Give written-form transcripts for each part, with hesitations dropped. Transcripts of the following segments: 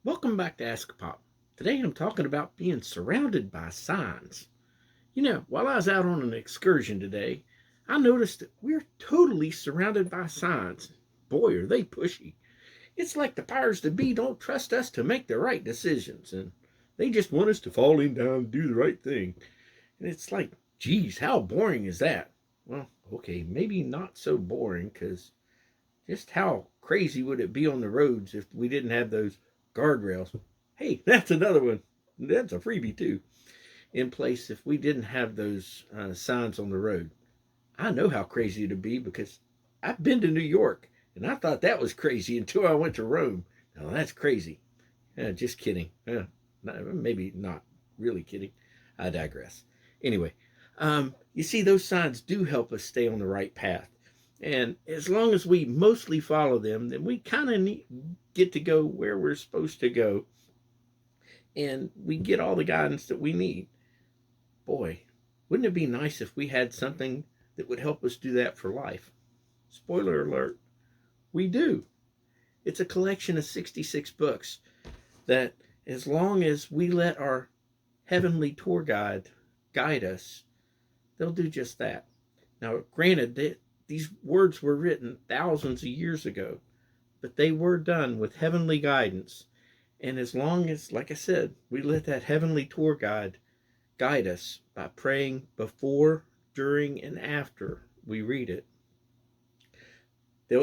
Welcome back to AskAPop. Today I'm talking about being surrounded by signs. While I was out on an excursion today, I noticed that we're totally surrounded by signs. Boy, are they pushy. It's like the powers that be don't trust us to make the right decisions, and they just want us to fall in down and do the right thing. And it's like, geez, how boring is that? Well, okay, maybe not so boring, because just how crazy would it be on the roads if we didn't have those guardrails? Hey, that's another one. That's a freebie too. In place if we didn't have those signs on the road. I know how crazy it'd be because I've been to New York and I thought that was crazy until I went to Rome. Now that's crazy. Just kidding. Maybe not really kidding. I digress. Anyway, you see, those signs do help us stay on the right path. And as long as we mostly follow them, then we kind of get to go where we're supposed to go. And we get all the guidance that we need. Boy, wouldn't it be nice if we had something that would help us do that for life? Spoiler alert, we do. It's a collection of 66 books that, as long as we let our heavenly tour guide us, they'll do just that. Now, granted, these words were written thousands of years ago, but they were done with heavenly guidance. And as long as, like I said, we let that heavenly tour guide us by praying before, during, and after we read it,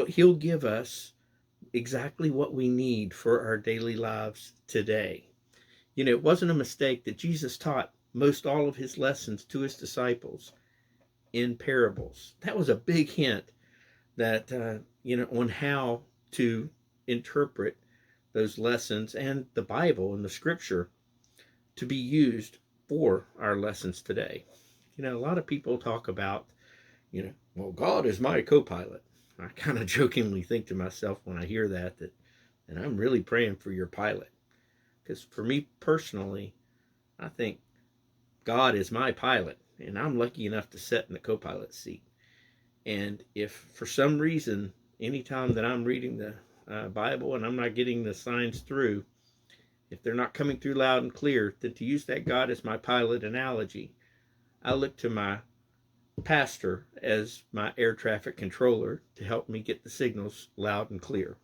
he'll give us exactly what we need for our daily lives today. It wasn't a mistake that Jesus taught most all of his lessons to his disciples in parables. That was a big hint that, on how to interpret those lessons and the Bible and the scripture to be used for our lessons today. A lot of people talk about, well, God is my co-pilot. I kind of jokingly think to myself when I hear that and I'm really praying for your pilot. Because for me personally, I think God is my pilot, and I'm lucky enough to sit in the co-pilot seat. And if for some reason, anytime that I'm reading the Bible and I'm not getting the signs through, if they're not coming through loud and clear, then to use that God as my pilot analogy, I look to my pastor as my air traffic controller to help me get the signals loud and clear.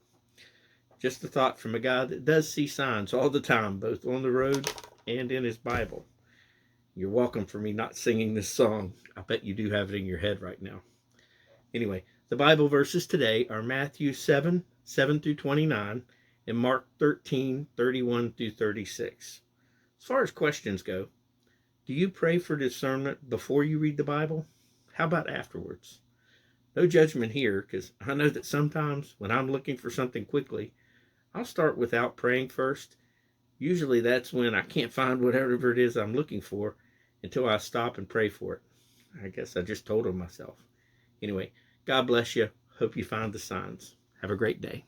Just a thought from a guy that does see signs all the time, both on the road and in his Bible. You're welcome for me not singing this song. I bet you do have it in your head right now. Anyway, the Bible verses today are Matthew 7 through 29, and Mark 13, 31 through 36. As far as questions go, do you pray for discernment before you read the Bible? How about afterwards? No judgment here, because I know that sometimes when I'm looking for something quickly, I'll start without praying first. Usually that's when I can't find whatever it is I'm looking for until I stop and pray for it. I guess I just told on myself. Anyway, God bless you. Hope you find the signs. Have a great day.